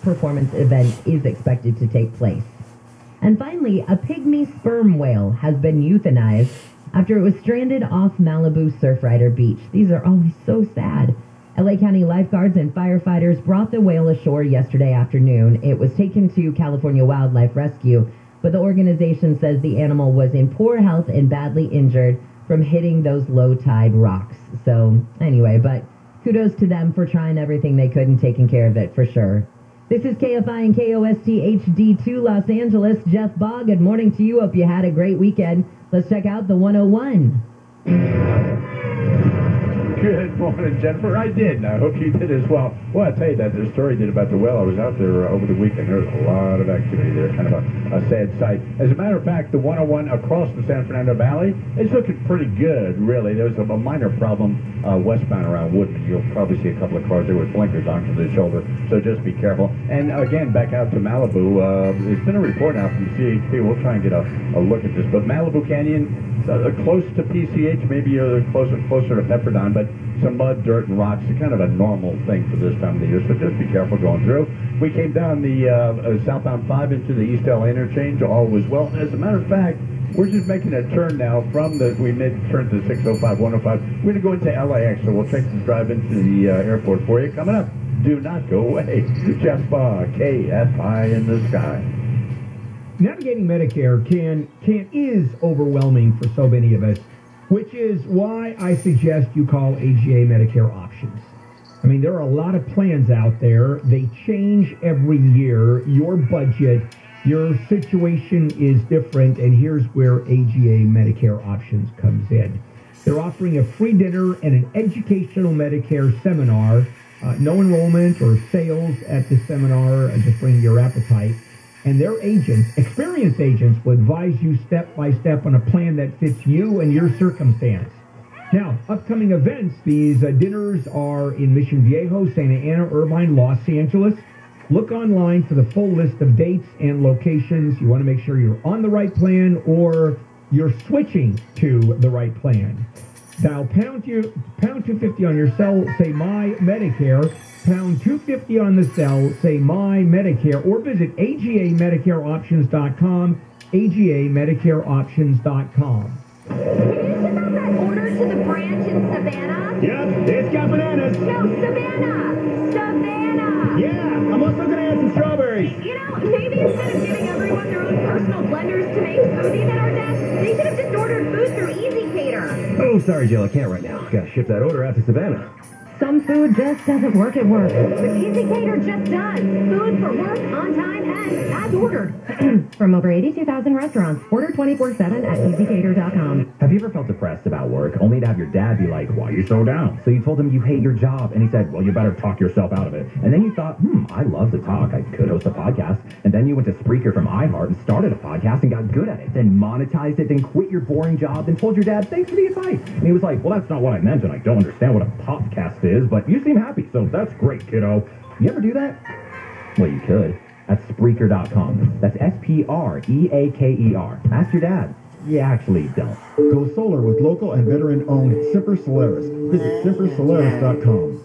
performance event is expected to take place. And finally, a pygmy sperm whale has been euthanized after it was stranded off Malibu Surfrider Beach. These are always so sad. LA County lifeguards and firefighters brought the whale ashore yesterday afternoon. It was taken to California Wildlife Rescue, but the organization says the animal was in poor health and badly injured from hitting those low-tide rocks. So, anyway, but kudos to them for trying everything they could and taking care of it for sure. This is KFI and KOST HD2 Los Angeles. Jeff Baugh, good morning to you. Hope you had a great weekend. Let's check out the 101. Good morning, Jennifer. I did, and I hope you did as well. Well, I'll tell you that the story did about the well. I was out there over the weekend. There was a lot of activity there, kind of a sad sight. As a matter of fact, the 101 across the San Fernando Valley is looking pretty good, really. There's a minor problem westbound around Woodman. You'll probably see a couple of cars there with blinkers on to the shoulder, so just be careful. And again, back out to Malibu, there's been a report now from CHP. We'll try and get a look at this. But Malibu Canyon, close to PCH, maybe closer to Pepperdine, but some mud, dirt, and rocks. It's kind of a normal thing for this time of the year, so just be careful going through. We came down the southbound 5 into the East LA interchange. All was well. As a matter of fact, we're just making a turn now from we made turn to 605, 105. We're going to go into LAX, so we'll take the drive into the airport for you. Coming up, do not go away. Jeff Baugh, KFI in the sky. Navigating Medicare is overwhelming for so many of us, which is why I suggest you call AGA Medicare Options. I mean, there are a lot of plans out there. They change every year. Your budget, your situation is different, and here's where AGA Medicare Options comes in. They're offering a free dinner and an educational Medicare seminar. No enrollment or sales at the seminar, just bring your appetite. And their agents, experienced agents, will advise you step by step on a plan that fits you and your circumstance. Now, upcoming events, these dinners are in Mission Viejo, Santa Ana, Irvine, Los Angeles. Look online for the full list of dates and locations. You want to make sure you're on the right plan or you're switching to the right plan. Dial pound 250 on your cell, say My Medicare. Pound 250 on the cell, say My Medicare, or visit AGAMedicareOptions.com, AGAMedicareOptions.com. Can you ship out that order to the branch in Savannah? Yep, it's got bananas. No, Savannah! Savannah! Yeah, I'm also going to add some strawberries. You know, maybe instead of giving everyone their own personal blenders to make smoothies at our desk, they should have just ordered food through Easy Cater. Oh, sorry, Jill, I can't right now. Gotta ship that order out to Savannah. Some food just doesn't work at work. But Easy Cater just does. Food for work, on time, and as ordered. From over 82,000 restaurants. Order 24/7 at easycater.com. Have you ever felt depressed about work, only to have your dad be like, why are you so down? So you told him you hate your job, and he said, well, you better talk yourself out of it. And then you thought, I love to talk. I could host a podcast. And then you went to Spreaker from iHeart and started a podcast and got good at it. Then monetized it, then quit your boring job, then told your dad, thanks for the advice. And he was like, well, that's not what I meant, and I don't understand what a podcast is, but you seem happy, so that's great, kiddo. You ever do that? Well, you could. That's Spreaker.com. That's Spreaker. Ask your dad. You actually don't. Go solar with local and veteran-owned Semper Solaris. Visit SemperSolaris.com.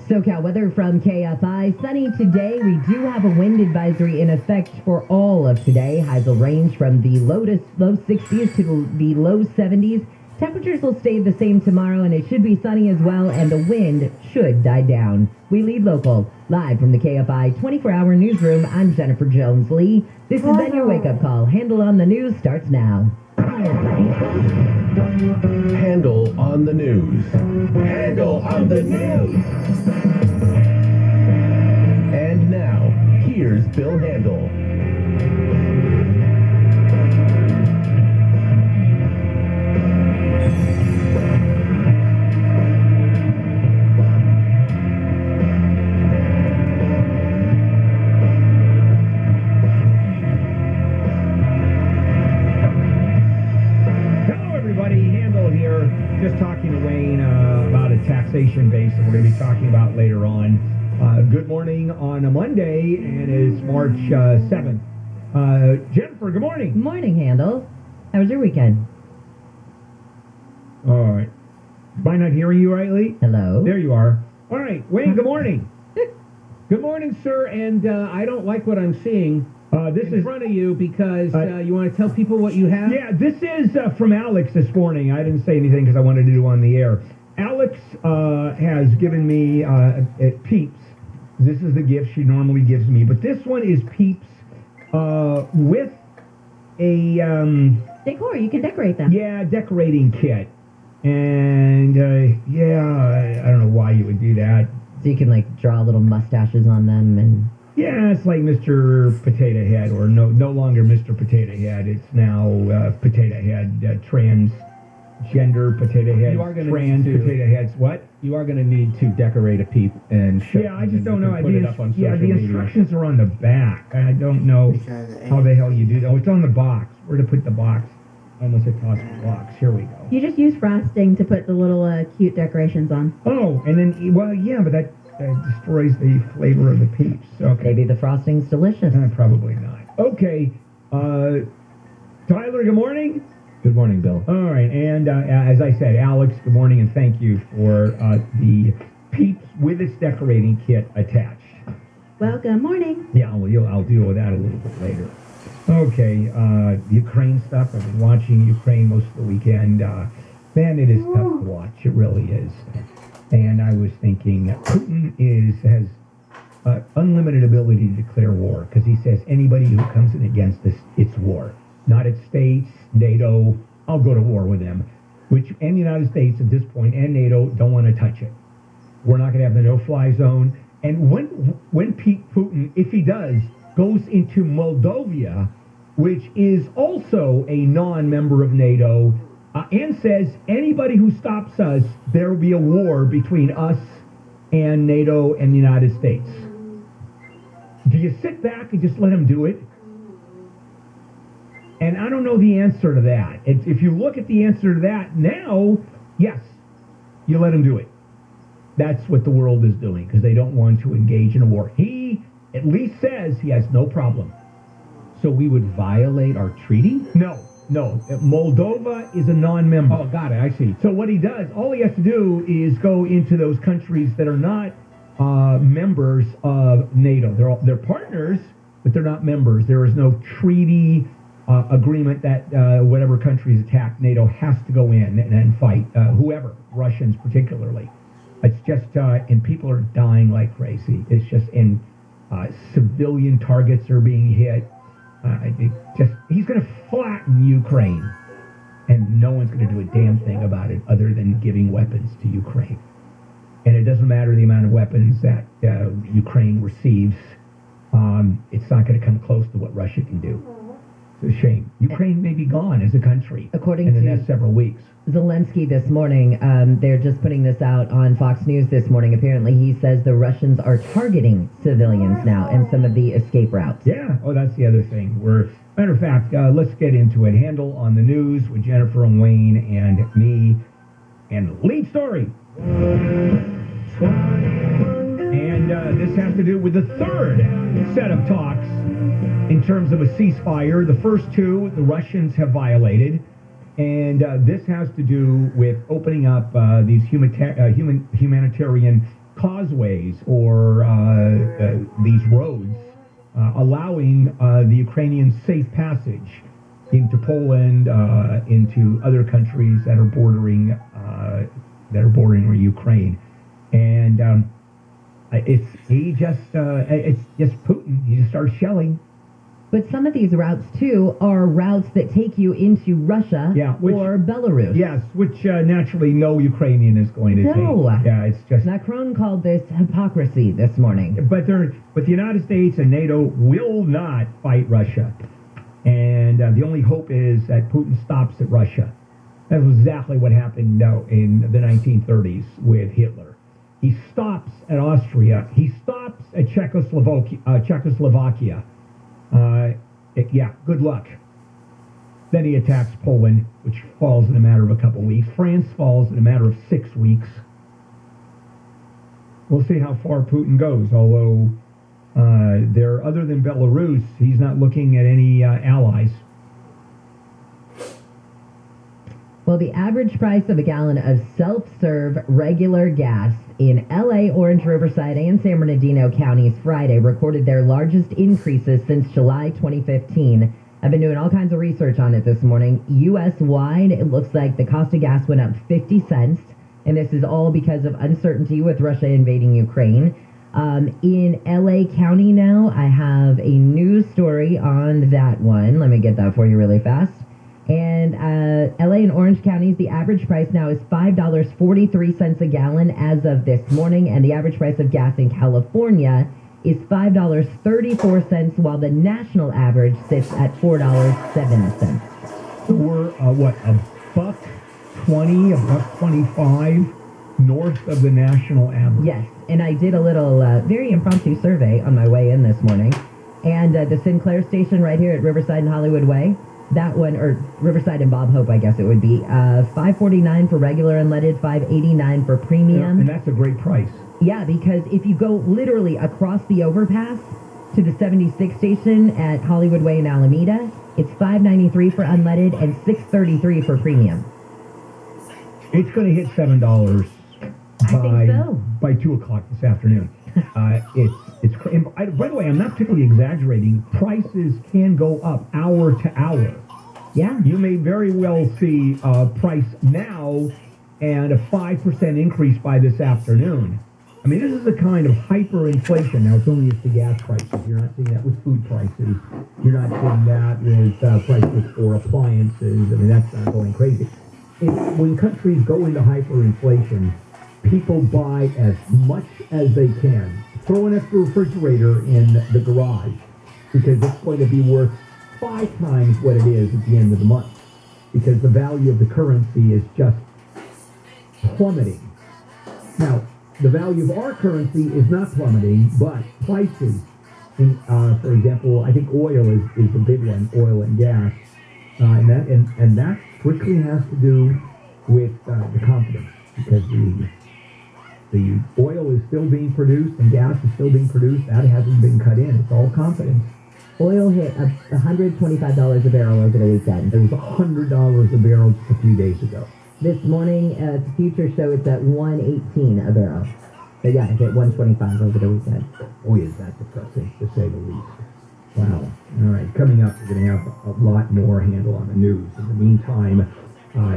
SoCal weather from KFI. Sunny today. We do have a wind advisory in effect for all of today. Highs will range from the low 60s to the low 70s. Temperatures will stay the same tomorrow, and it should be sunny as well, and the wind should die down. We lead local. Live from the KFI 24-hour newsroom, I'm Jennifer Jones-Lee. This has been your wake-up call. Handle on the News starts now. Handle on the News. Handle on the News. And now, here's Bill Handel. Just talking to Wayne about a taxation base that we're going to be talking about later on. Good morning on a Monday, and it's March 7th. Jennifer, good morning. Good morning, Handel. How was your weekend? All right. Am I not hearing you rightly? Hello? There you are. All right. Wayne, good morning. Good morning, sir, and I don't like what I'm seeing This in is front of you because you want to tell people what you have? Yeah, this is from Alex this morning. I didn't say anything because I wanted to do on the air. Alex has given me Peeps. This is the gift she normally gives me, but this one is Peeps with a Decor, you can decorate them. decorating kit. And I don't know why you would do that. So you can like draw little mustaches on them and... Yeah, it's like Mr. Potato Head, or no longer Mr. Potato Head. It's now Potato Head, transgender Potato Head, You are gonna trans need to- Potato Heads. What? You are going to need to decorate a Peep and show. Yeah, I and just then don't you know. can Put it up on social the media. instructions are on the back. I don't know how the hell you do that. Oh, it's on the box. Where to put the box? Almost a toss the box. Here we go. You just use frosting to put the little cute decorations on. Oh, and then, well, yeah, but that destroys the flavor of the Peeps. Okay. Maybe the frosting's delicious. Probably not. Okay. Tyler, good morning. Good morning, Bill. All right, and as I said, Alex, good morning, and thank you for the Peeps with its decorating kit attached. Well, good morning. Yeah, well, I'll deal with that a little bit later. Okay, Ukraine stuff. I've been watching Ukraine most of the weekend. Man, it is tough to watch. It really is. And I was thinking Putin has unlimited ability to declare war because he says anybody who comes in against us, it's war. United States, NATO, I'll go to war with them. And the United States at this point and NATO don't want to touch it. We're not going to have the no-fly zone. And when Putin, if he does, goes into Moldova, which is also a non-member of NATO, and says anybody who stops us, there will be a war between us and NATO and the United States. Do you sit back and just let him do it? And I don't know the answer to that. If you look at the answer to that now, yes, you let him do it. That's what the world is doing because they don't want to engage in a war. He at least says he has no problem. So we would violate our treaty? No. Moldova is a non-member. Oh, got it. I see. So what he does, all he has to do is go into those countries that are not members of NATO. They're partners, but they're not members. There is no treaty agreement that whatever countries attack NATO has to go in and fight, whoever, Russians particularly. It's just, and people are dying like crazy. It's just, and civilian targets are being hit. He's going to flatten Ukraine, and no one's going to do a damn thing about it other than giving weapons to Ukraine. And it doesn't matter the amount of weapons that Ukraine receives. It's not going to come close to what Russia can do. It's a shame. Ukraine may be gone as a country According in the to next several weeks. Zelensky this morning, they're just putting this out on Fox News this morning. Apparently, he says the Russians are targeting civilians now in some of the escape routes. Yeah. Oh, that's the other thing. Matter of fact, let's get into it. Handle on the news with Jennifer and Wayne and me. And lead story. And this has to do with the third set of talks in terms of a ceasefire. The first two, the Russians have violated. And this has to do with opening up these humanitarian causeways or these roads, allowing the Ukrainians safe passage into Poland, into other countries that are bordering Ukraine. And it's just Putin. He just starts shelling. But some of these routes, too, are routes that take you into Russia or Belarus. Yes, which naturally no Ukrainian is going to take. Yeah, it's just... Macron called this hypocrisy this morning. But the United States and NATO will not fight Russia. And the only hope is that Putin stops at Russia. That was exactly what happened in the 1930s with Hitler. He stops at Austria. He stops at Czechoslovakia. Good luck. Then he attacks Poland, which falls in a matter of a couple weeks. France falls in a matter of 6 weeks. We'll see how far Putin goes, although other than Belarus, he's not looking at any allies. Well, the average price of a gallon of self-serve regular gas in LA, Orange, Riverside, and San Bernardino counties Friday recorded their largest increases since July 2015. I've been doing all kinds of research on it this morning. U.S.-wide, it looks like the cost of gas went up 50 cents, and this is all because of uncertainty with Russia invading Ukraine. In LA County now, I have a news story on that one. Let me get that for you really fast. And LA and Orange counties, the average price now is $5.43 a gallon as of this morning, and the average price of gas in California is $5.34, while the national average sits at $4.07. So we're, $1.20, $1.25 north of the national average. Yes, and I did a little very impromptu survey on my way in this morning, and the Sinclair station right here at Riverside and Hollywood Way, that one, or Riverside and Bob Hope, I guess it would be, $5.49 for regular unleaded, $5.89 for premium. Yeah, and that's a great price. Yeah, because if you go literally across the overpass to the 76 station at Hollywood Way in Alameda, it's $5.93 for unleaded and $6.33 for premium. It's going to hit $7 by 2 o'clock this afternoon. By the way, I'm not particularly exaggerating. Prices can go up hour to hour. Yeah. You may very well see a price now and a 5% increase by this afternoon. I mean, this is a kind of hyperinflation. Now, it's only the gas prices. You're not seeing that with food prices. You're not seeing that with prices for appliances. I mean, that's not going crazy. When countries go into hyperinflation, people buy as much as they can. Throw an extra refrigerator in the garage because it's going to be worth 5 times what it is at the end of the month because the value of the currency is just plummeting. Now, the value of our currency is not plummeting, but prices, for example, I think oil is the big one, oil and gas, and that strictly has to do with the confidence because the oil is still being produced and gas is still being produced. That hasn't been cut in. It's all confidence. Oil hit $125 a barrel over the weekend. It was $100 a barrel just a few days ago. This morning, the future show it's at $118 a barrel. So yeah, it hit $125 over the weekend. Oh, is that depressing, to say the least. Wow. All right, coming up, we're going to have a lot more handle on the news. In the meantime,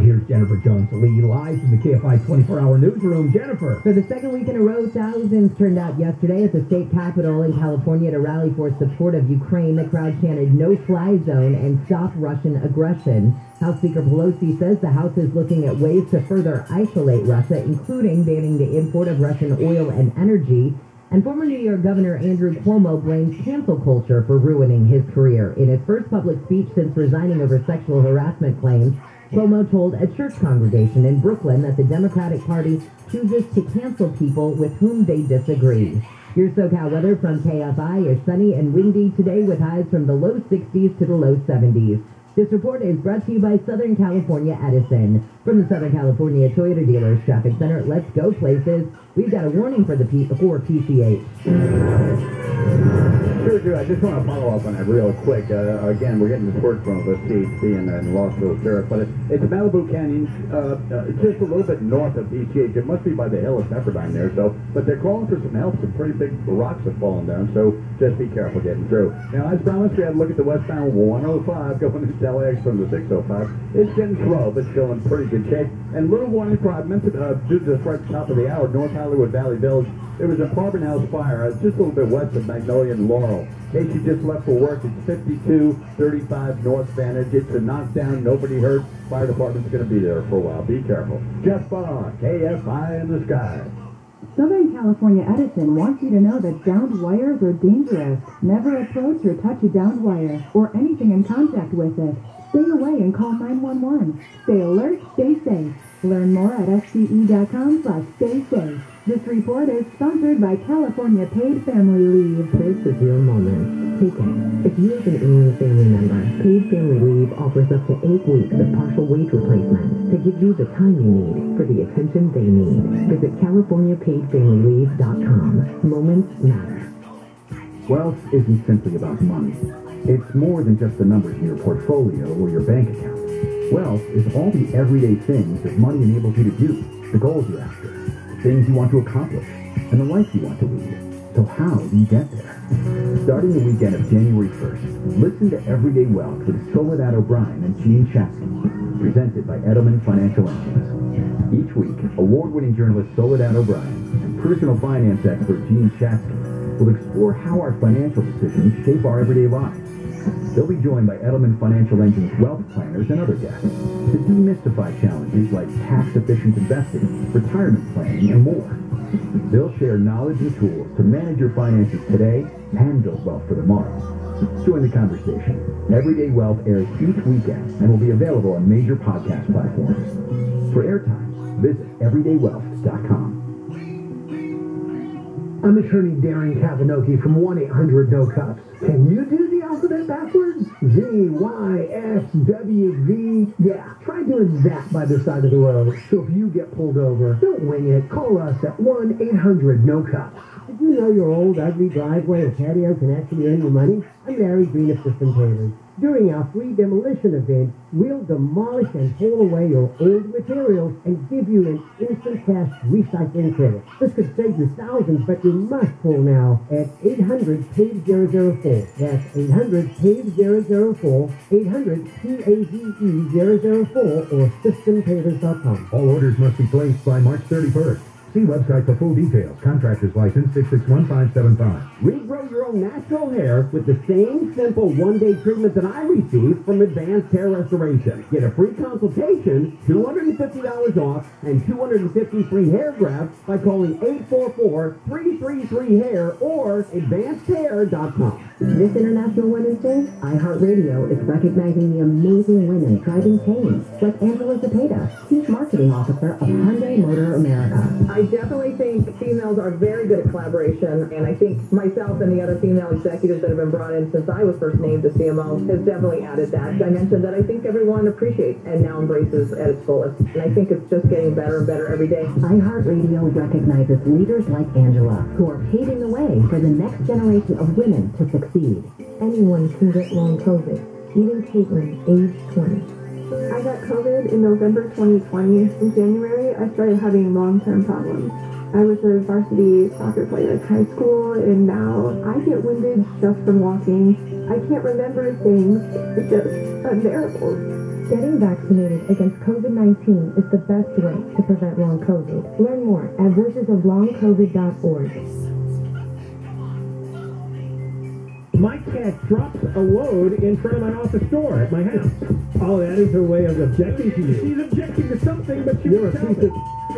here's Jennifer Jones-Lee live from the KFI 24-hour newsroom. Jennifer. For the second week in a row, thousands turned out yesterday at the state capitol in California to rally for support of Ukraine. The crowd chanted no-fly zone and stop Russian aggression. House Speaker Pelosi says the House is looking at ways to further isolate Russia, including banning the import of Russian oil and energy. And former New York Governor Andrew Cuomo blames cancel culture for ruining his career. In his first public speech since resigning over sexual harassment claims, Cuomo told a church congregation in Brooklyn that the Democratic Party chooses to cancel people with whom they disagree. Your SoCal weather from KFI is sunny and windy today with highs from the low 60s to the low 70s. This report is brought to you by Southern California Edison. From the Southern California Toyota Dealers Traffic Center, let's go places. We've got a warning for PCH. Sure. I just want to follow up on that real quick. Again, we're getting this word from the CHP and Rossville Sheriff, but it's Malibu Canyon, just a little bit north of PCH. It must be by the hill of Pepperdine there. But they're calling for some help. Some pretty big rocks have fallen down, so just be careful getting through. Now, as promised, we had to look at the westbound 105 going into LAX from the 605. It's getting slow, but still in pretty good shape. And little warning for I meant to do this right at the top of the hour, North Hollywood Valley Village. There was an apartment house fire just a little bit west of Magnolia and Laurel. In case you just left for work, it's 5235 North Vantage. It's a knockdown, nobody hurt. Fire department's going to be there for a while. Be careful. Jeff Bond, KFI in the sky. Southern California Edison wants you to know that downed wires are dangerous. Never approach or touch a downed wire or anything in contact with it. Stay away and call 911. Stay alert, stay safe. Learn more at SCE.com/stay safe. This report is sponsored by California Paid Family Leave. This is your moment. Take it. If you have an ailing family member, Paid Family Leave offers up to 8 weeks of partial wage replacement to give you the time you need for the attention they need. Visit CaliforniaPaidFamilyLeave.com. Moments matter. Wealth isn't simply about money. It's more than just the numbers in your portfolio or your bank account. Wealth is all the everyday things that money enables you to do, the goals you're after, the things you want to accomplish, and the life you want to lead. So how do you get there? Starting the weekend of January 1st, listen to Everyday Wealth with Soledad O'Brien and Gene Chatsky, presented by Edelman Financial Engines. Each week, award-winning journalist Soledad O'Brien and personal finance expert Gene Chatsky will explore how our financial decisions shape our everyday lives. They'll be joined by Edelman Financial Engine's wealth planners and other guests to demystify challenges like tax-efficient investing, retirement planning, and more. They'll share knowledge and tools to manage your finances today and build wealth for tomorrow. Join the conversation. Everyday Wealth airs each weekend and will be available on major podcast platforms. For airtime, visit everydaywealth.com. I'm attorney Darren Kavanoki from 1-800-NO-CUPS. Can you do the alphabet backwards? Z, Y, X, W, V. Yeah, try doing that by the side of the road. So if you get pulled over, don't wing it. Call us at 1-800-NO-CUPS. Did you know your old ugly driveway or patio can actually earn you money? I'm Larry Green of System Painters. During our free demolition event, we'll demolish and haul away your old materials and give you an instant cash recycling credit. This could save you thousands, but you must call now at 800-PAVE-004. That's 800-PAVE-004, 800-PAVE-004, or systempavers.com. All orders must be placed by March 31st. See website for full details. Contractor's license 661575. Regrow your own natural hair with the same simple one-day treatment that I received from Advanced Hair Restoration. Get a free consultation, $250 off, and 250 free hair grafts by calling 844-333-HAIR or advancedhair.com. This International Women's Day, iHeartRadio is recognizing the amazing women driving change, like Angela Zepeda, Chief Marketing Officer of Hyundai Motor America. I definitely think females are very good at collaboration, and I think myself and the other female executives that have been brought in since I was first named to CMO has definitely added that dimension that I think everyone appreciates and now embraces at its fullest. And I think it's just getting better and better every day. iHeartRadio recognizes leaders like Angela, who are paving the way for the next generation of women to succeed. Anyone can get long COVID, even Caitlin, age 20. I got COVID in November 2020. In January, I started having long-term problems. I was a varsity soccer player at high school, and now I get winded just from walking. I can't remember things. It's just unbearable. Getting vaccinated against COVID-19 is the best way to prevent long COVID. Learn more at voicesoflongcovid.org. My cat drops a load in front of my office door at my house. Oh, that is her way of objecting to you. She's objecting to something, but you're a piece of...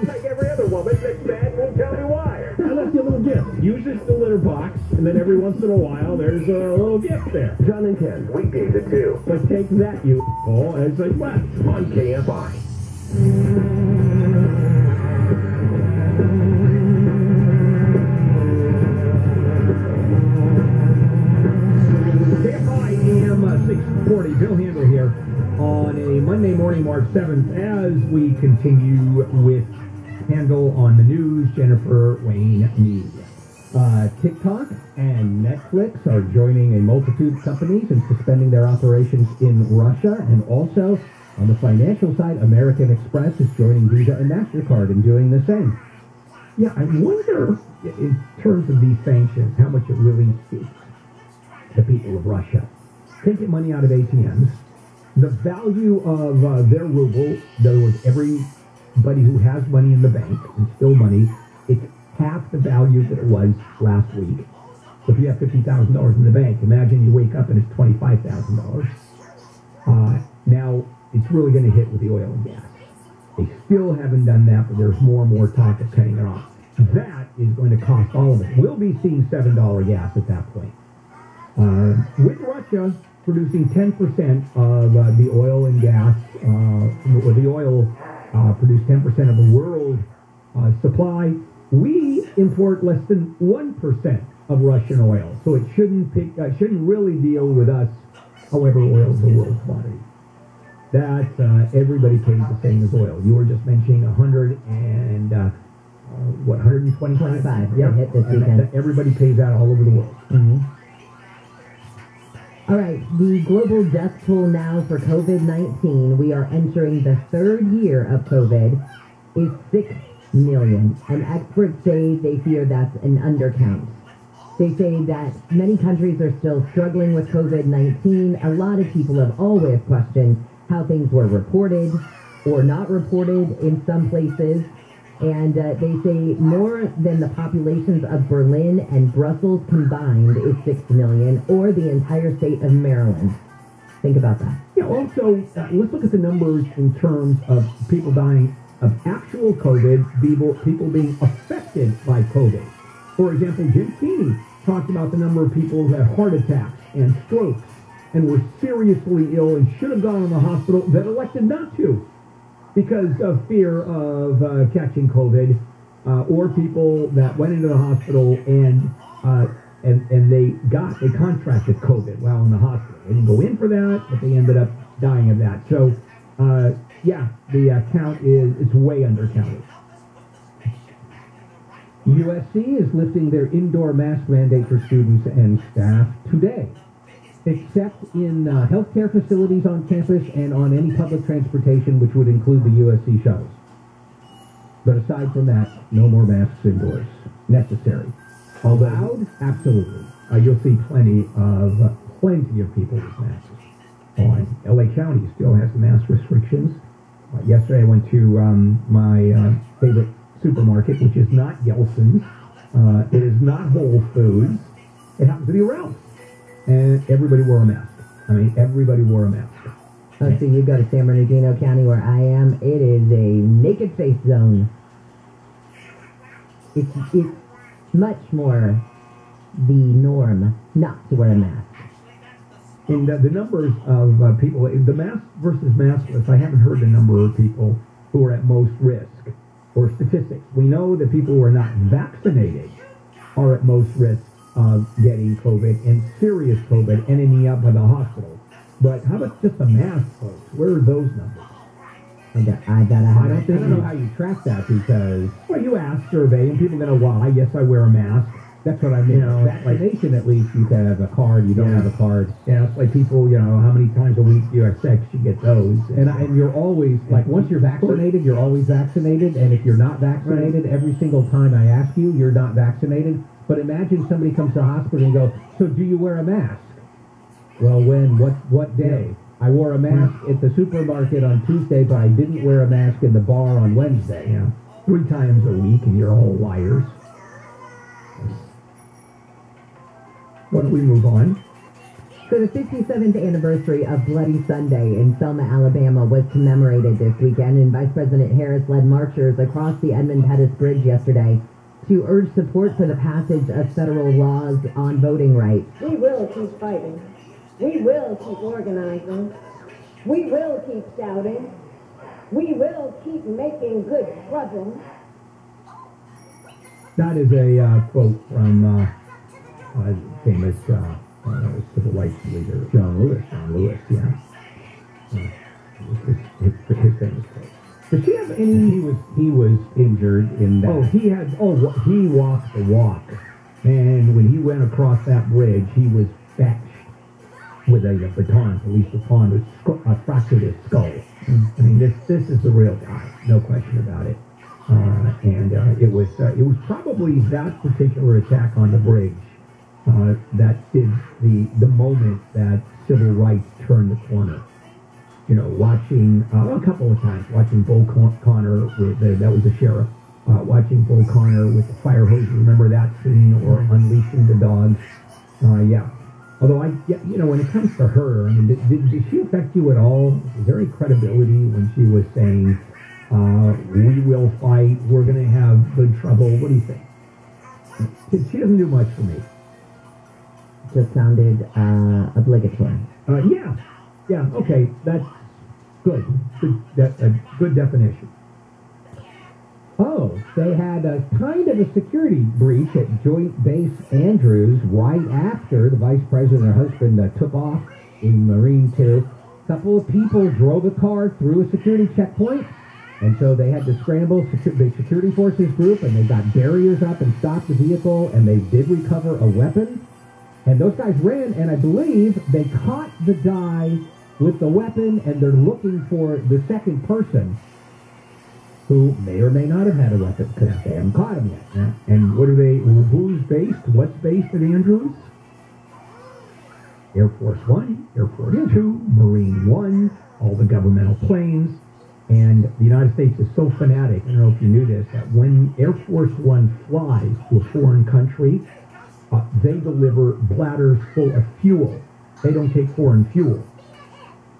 Like every other woman, that's bad, won't tell me why. I left you a little gift. Usually it's the litter box, and then every once in a while, there's a little gift there. John and Ken, weekdays at 2. But take that, you a**hole, and it's like, what? On KFI. Kfi Am 640, Bill Handler here on a Monday morning, March 7th, as we continue with Handle on the News, Jennifer Wayne Mead. TikTok and Netflix are joining a multitude of companies in suspending their operations in Russia, and also on the financial side, American Express is joining Visa and MasterCard in doing the same. Yeah, I wonder, in terms of these sanctions, how much it really suits the people of Russia. Can't get money out of ATMs. The value of their ruble, in other words, everybody who has money in the bank, and still money, it's half the value that it was last week. So if you have $50,000 in the bank, imagine you wake up and it's $25,000. Now, it's really going to hit with the oil and gas. They still haven't done that, but there's more and more talk of cutting it off. That is going to cost all of it. We'll be seeing $7 gas at that point. With Russia producing 10% of the oil and gas, or the oil produced 10% of the world supply, we import less than 1% of Russian oil. So it shouldn't really deal with us. However, oil is a world commodity. That everybody pays the same as oil. You were just mentioning 125. Yeah, hit this weekend. Everybody pays that all over the world. Mm-hmm. All right, the global death toll now for COVID-19, we are entering the third year of COVID, is 6 million. And experts say they fear that's an undercount. They say that many countries are still struggling with COVID-19. A lot of people have always questioned how things were reported or not reported in some places. And they say more than the populations of Berlin and Brussels combined is 6 million, or the entire state of Maryland. Think about that. Yeah, also, let's look at the numbers in terms of people dying of actual COVID, people being affected by COVID. For example, Jim Keeney talked about the number of people who had heart attacks and strokes and were seriously ill and should have gone to the hospital that elected not to, because of fear of catching COVID, or people that went into the hospital and they contracted COVID while in the hospital. They didn't go in for that, but they ended up dying of that. So, yeah, the count it's way undercounted. USC is lifting their indoor mask mandate for students and staff today, except in healthcare facilities on campus and on any public transportation, which would include the USC shuttles. But aside from that, no more masks indoors. Necessary. Allowed? Absolutely. You'll see plenty of people with masks on. LA County still has mask restrictions. Yesterday I went to my favorite supermarket, which is not Yelson's. It is not Whole Foods. It happens to be Ralph's. And everybody wore a mask. I mean, everybody wore a mask. Let's see, you go to San Bernardino County where I am. It is a naked face zone. It's much more the norm not to wear a mask. And the numbers of people, the mask versus maskless, I haven't heard the number of people who are at most risk or statistics. We know that people who are not vaccinated are at most risk of getting COVID and serious COVID and ending up in the hospital. But how about just the mask folks? Where are those numbers? I don't know how you track that, because you ask, survey, and people go, well, yes, I wear a mask. That's what I mean. Vaccination, at least, you can have a card. You don't have a card. Yeah, it's like people, how many times a week do you have sex? You get those. And you're always, once you're vaccinated, you're always vaccinated. And if you're not vaccinated, every single time I ask you, you're not vaccinated. But imagine somebody comes to the hospital and go, so do you wear a mask? Well, when? What day? Yeah. I wore a mask at the supermarket on Tuesday, but I didn't wear a mask in the bar on Wednesday. Yeah. 3 times a week, and you're all liars. Why don't we move on? So the 57th anniversary of Bloody Sunday in Selma, Alabama was commemorated this weekend, and Vice President Harris led marchers across the Edmund Pettus Bridge yesterday to urge support for the passage of federal laws on voting rights. We will keep fighting. We will keep organizing. We will keep shouting. We will keep making good trouble. That is a quote from famous civil rights leader, John Lewis. Yeah. His famous quote. Does he have any? He was injured in that. He walked the walk, and when he went across that bridge, he was fetched with a baton, police baton, which fractured his skull. I mean, this is the real guy, no question about it. And it was probably that particular attack on the bridge that is the moment that civil rights turned the corner. Watching a couple of times, watching Bull Connor that was the sheriff, watching Bull Connor with the fire hose. Remember that scene, or unleashing the dogs? Yeah. Although when it comes to her, I mean, did she affect you at all? Is there any credibility when she was saying, "We will fight. We're going to have good trouble"? What do you think? She doesn't do much for me. Just sounded obligatory. Yeah. Okay, that's good. A good definition. Oh, they had a kind of a security breach at Joint Base Andrews right after the vice president and her husband took off in Marine 2. A couple of people drove a car through a security checkpoint, and so they had to scramble the security forces group, and they got barriers up and stopped the vehicle, and they did recover a weapon. And those guys ran, and I believe they caught the guy with the weapon, and they're looking for the second person who may or may not have had a weapon because they haven't caught him yet. Yeah. And who's based? What's based at Andrews? Air Force One, Air Force Two, Marine One, all the governmental planes. And the United States is so fanatic, I don't know if you knew this, that when Air Force One flies to a foreign country, they deliver bladders full of fuel. They don't take foreign fuel.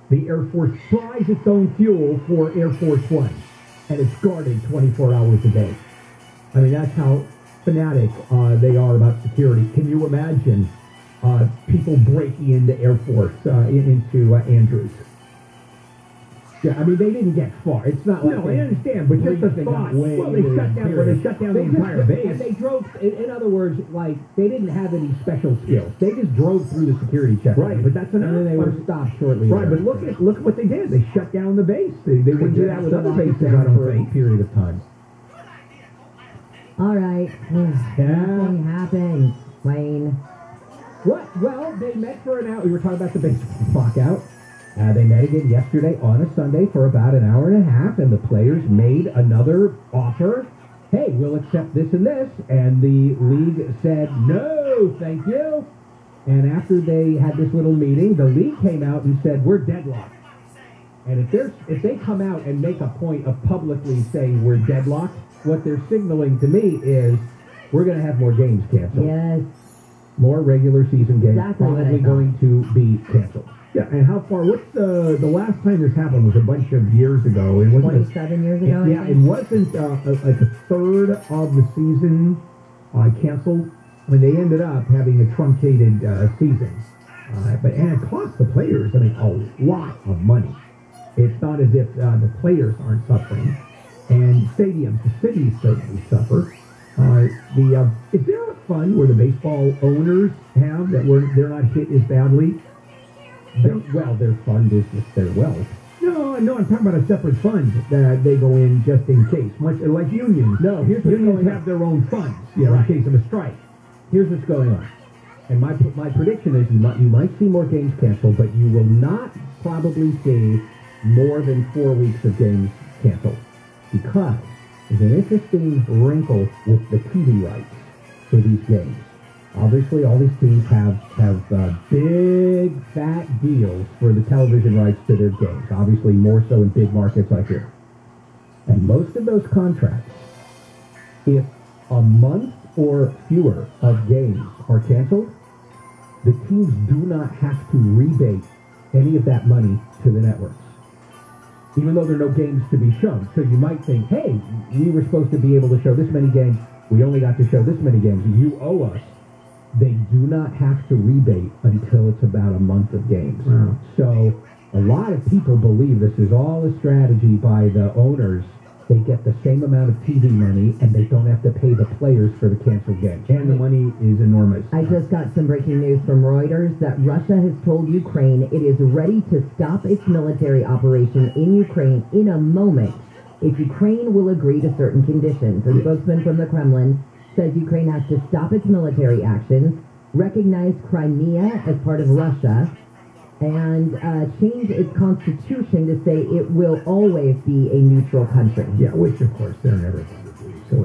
The Air Force flies its own fuel for Air Force One, and it's guarded 24 hours a day. I mean, that's how fanatic they are about security. Can you imagine people breaking into Air Force, into Andrews? Yeah, I mean, they didn't get far. It's not like... No, I understand, but just the thought. Well, they shut down the entire base. And they drove, in other words, like, they didn't have any special skills. They just drove through the security check. Right, but that's enough. And then they were stopped shortly. Right, but look at what they did. They shut down the base. They wouldn't do that with other bases, I don't think. For a period of time. All right. Nothing happened, Wayne. What? Well, they met for an hour. We were talking about the baseball lockout. They met again yesterday on a Sunday for about an hour and a half, and the players made another offer. Hey, we'll accept this and this. And the league said, no, thank you. And after they had this little meeting, the league came out and said, we're deadlocked. And if they come out and make a point of publicly saying we're deadlocked, what they're signaling to me is we're going to have more games canceled. Yes. More regular season games probably going to be canceled. Yeah, and how far? What's the last time this happened was a bunch of years ago. It wasn't 27 years ago. Yeah, it wasn't like a third of the season canceled. I mean, they ended up having a truncated season, and it cost the players, I mean, a lot of money. It's not as if the players aren't suffering, and stadiums, the cities certainly suffer. Is there a fund where the baseball owners have that they're not hit as badly? Their fund is just their wealth. No, I'm talking about a separate fund that they go in just in case, much like unions. No, here's what's unions going have their own funds, in case of a strike. Here's what's going on. And my prediction is you might see more games canceled, but you will not probably see more than 4 weeks of games canceled. Because there's an interesting wrinkle with the TV rights for these games. Obviously, all these teams have big, fat deals for the television rights to their games. Obviously, more so in big markets like here. And most of those contracts, if a month or fewer of games are canceled, the teams do not have to rebate any of that money to the networks, even though there are no games to be shown. So you might think, hey, we were supposed to be able to show this many games. We only got to show this many games. You owe us. They do not have to rebate until it's about a month of games. Wow. So a lot of people believe this is all a strategy by the owners. They get the same amount of TV money, and they don't have to pay the players for the canceled games. And the money is enormous. I just got some breaking news from Reuters that Russia has told Ukraine it is ready to stop its military operation in Ukraine in a moment if Ukraine will agree to certain conditions. A spokesman from the Kremlin says Ukraine has to stop its military actions, recognize Crimea as part of Russia, and change its constitution to say it will always be a neutral country. Yeah, which of course they're never going to do. So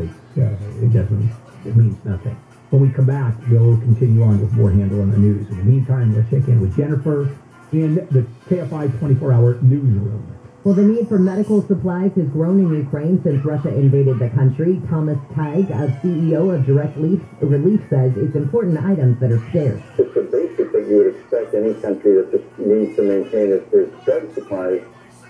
it means nothing. When we come back, we'll continue on with more Handle on the News. In the meantime, let's check in with Jennifer in the KFI 24-hour newsroom. Well, the need for medical supplies has grown in Ukraine since Russia invaded the country. Thomas Teig, a CEO of Direct Relief, says it's important items that are scarce. It's the basic that you would expect any country that just needs to maintain its drug supplies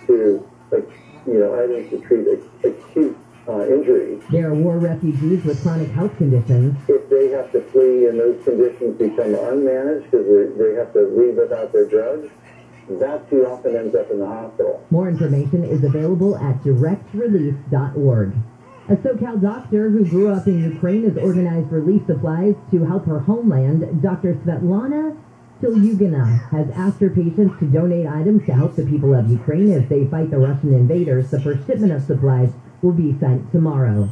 to, items to treat acute injuries. There are war refugees with chronic health conditions. If they have to flee and those conditions become unmanaged because they have to leave without their drugs, that too often ends up in the hospital. More information is available at directrelief.org. A SoCal doctor who grew up in Ukraine has organized relief supplies to help her homeland. Dr. Svetlana Tilyugina has asked her patients to donate items to help the people of Ukraine as they fight the Russian invaders. The first shipment of supplies will be sent tomorrow.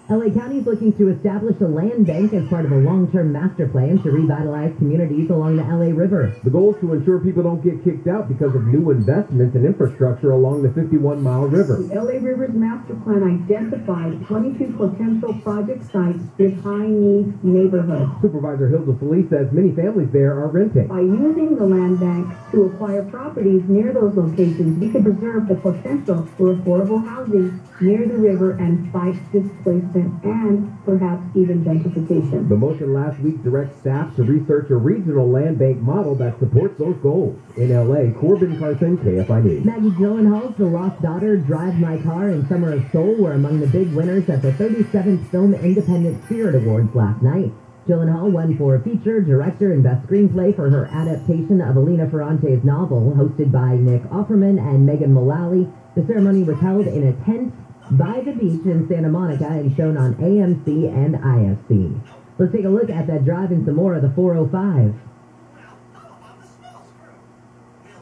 LA County is looking to establish a land bank as part of a long-term master plan to revitalize communities along the LA River. The goal is to ensure people don't get kicked out because of new investments in infrastructure along the 51-mile river. The LA River's master plan identified 22 potential project sites in high-need neighborhoods. Supervisor Hilda Felice says many families there are renting. By using the land bank to acquire properties near those locations, we can preserve the potential for affordable housing near the river and fight displacement and perhaps even gentrification. The motion last week directs staff to research a regional land bank model that supports those goals. In LA, Corbin Carson, KFI News. Maggie Gyllenhaal's The Lost Daughter, Drive My Car, and Summer of Soul were among the big winners at the 37th Film Independent Spirit Awards last night. Gyllenhaal won for feature, director, and best screenplay for her adaptation of Elena Ferrante's novel, hosted by Nick Offerman and Megan Mullally. The ceremony was held in a tent by the beach in Santa Monica and shown on AMC and IFC. Let's take a look at that drive in some more of the 405.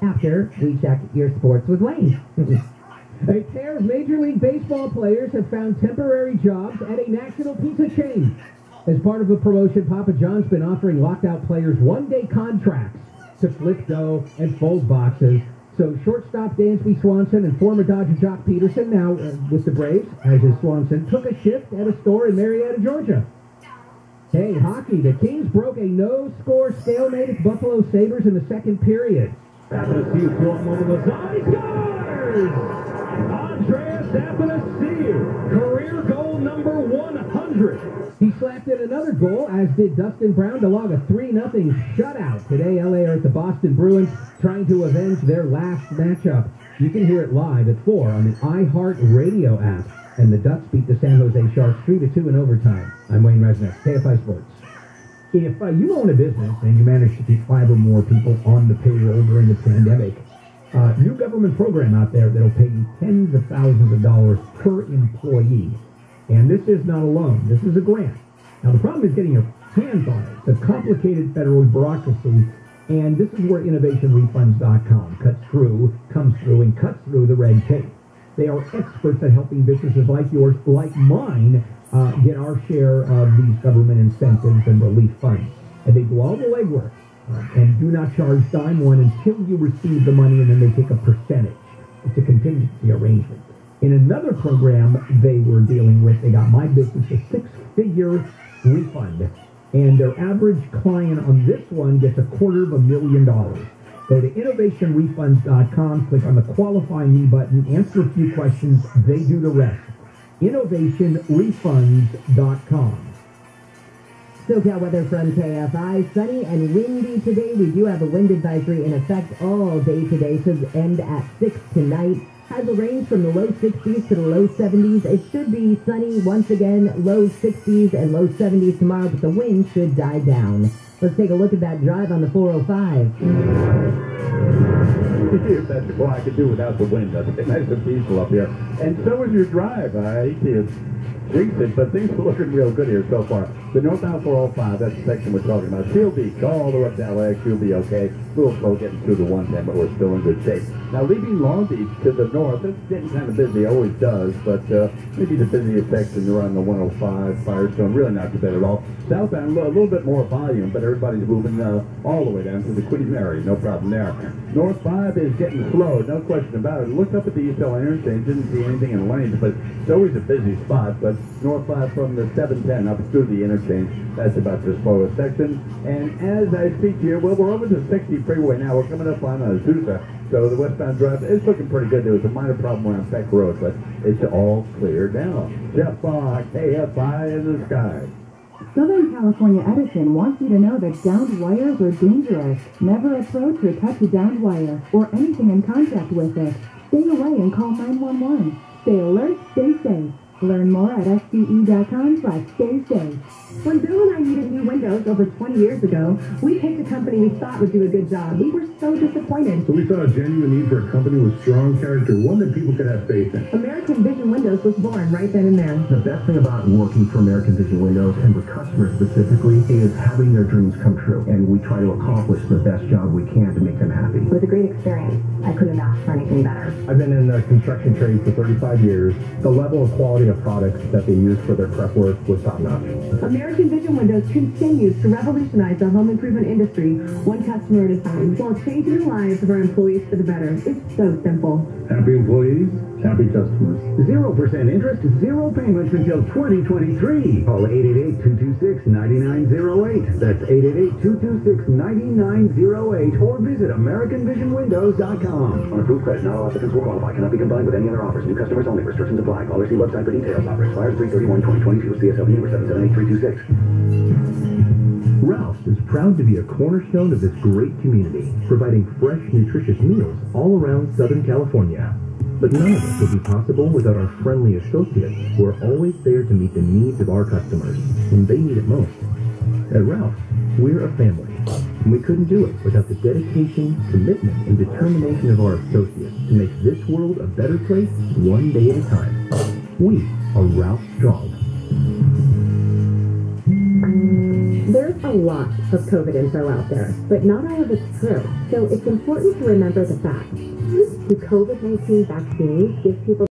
After we check your sports with Wayne. A pair of Major League Baseball players have found temporary jobs at a national pizza chain. As part of a promotion, Papa John's been offering locked-out players one-day contracts to flip dough and fold boxes. So shortstop Dansby Swanson and former Dodger Jock Peterson, now with the Braves, as is Swanson, took a shift at a store in Marietta, Georgia. Hey, hockey. The Kings broke a no-score stalemate at Buffalo Sabres in the second period. Athanasiou through Mobilizati scores! Andreas Athanasiou, career goal number 100. He slapped in another goal, as did Dustin Brown, to log a 3-0 shutout. Today, LA are at the Boston Bruins, trying to avenge their last matchup. You can hear it live at 4 on the iHeart Radio app. And the Ducks beat the San Jose Sharks 3-2 in overtime. I'm Wayne Resnick, KFI Sports. If you own a business and you manage to keep 5 or more people on the payroll during the pandemic, new government program out there that'll pay you tens of thousands of dollars per employee. And this is not a loan. This is a grant. Now, the problem is getting your hands on it. It's a complicated federal bureaucracy, and this is where InnovationRefunds.com comes through and cuts through the red tape. They are experts at helping businesses like yours, like mine, get our share of these government incentives and relief funds. And they do all the legwork and do not charge dime one until you receive the money, and then they take a percentage. It's a contingency arrangement. In another program they were dealing with, they got my business a 6-figure refund, and their average client on this one gets $250,000. Go to InnovationRefunds.com, click on the Qualify Me button, answer a few questions, they do the rest. InnovationRefunds.com. SoCal weather from KFI. Sunny and windy today. We do have a wind advisory in effect all day today. Should end at 6 tonight. Has a range from the low 60s to the low 70s. It should be sunny once again, low 60s and low 70s tomorrow, but the wind should die down. Let's take a look at that drive on the 405. Well, I could do without the wind. It's nice and peaceful up here. And so is your drive. I hate to jinx it, but things are looking real good here so far. The northbound 405, that's the section we're talking about. Shield Beach, all the way up to LAX, you'll be okay. A little slow getting through the 110, but we're still in good shape. Now, leaving Long Beach to the north, it's getting kind of busy, always does, but maybe the busiest section around the 105, Firestone, really not too bad at all. Southbound, a little bit more volume, but everybody's moving all the way down to the Queen Mary, no problem there. North 5 is getting slow, no question about it. Looked up at the East LA interchange, didn't see anything in lanes, but it's always a busy spot. But North 5 from the 710 up through the interchange, that's about the slowest section. And as I speak here, well, we're over the 60 freeway now. We're coming up on Azusa, so the westbound drive is looking pretty good. There was a minor problem around Peck Road, but it's all cleared now. Jeff Bach, KFI in the sky. Southern California Edison wants you to know that downed wires are dangerous. Never approach or touch a downed wire or anything in contact with it. Stay away and call 911. Stay alert, stay safe. Learn more at SCE.com/stay-safe. When Bill and I needed new windows over 20 years ago, we picked a company we thought would do a good job. We were so disappointed. So we saw a genuine need for a company with strong character, one that people could have faith in. American Vision Windows was born right then and there. The best thing about working for American Vision Windows, and with customers specifically, is having their dreams come true. And we try to accomplish the best job we can to make them happy. It was a great experience. I couldn't have asked for anything better. I've been in the construction trade for 35 years. The level of quality of of products that they used for their prep work was top-notch. American Vision Windows continues to revolutionize the home improvement industry, one customer at a time, while changing the lives of our employees for the better. It's so simple. Happy employees, happy customers. 0% interest, 0 payments until 2023. Call 888-226-9908. That's 888-226-9908. Or visit AmericanVisionWindows.com. On approved credit, not all applicants will qualify. Cannot be combined with any other offers. New customers only. Restrictions apply. Call or see website for details. Offer expires 3/31/2022. CSL number 778-326. Ralph's is proud to be a cornerstone of this great community, providing fresh, nutritious meals all around Southern California. But none of this would be possible without our friendly associates who are always there to meet the needs of our customers when they need it most. At Ralph's, we're a family, and we couldn't do it without the dedication, commitment, and determination of our associates to make this world a better place one day at a time. We are Ralph Strong. There's a lot of COVID info out there, but not all of it's true. So it's important to remember the facts. The COVID-19 vaccine gives people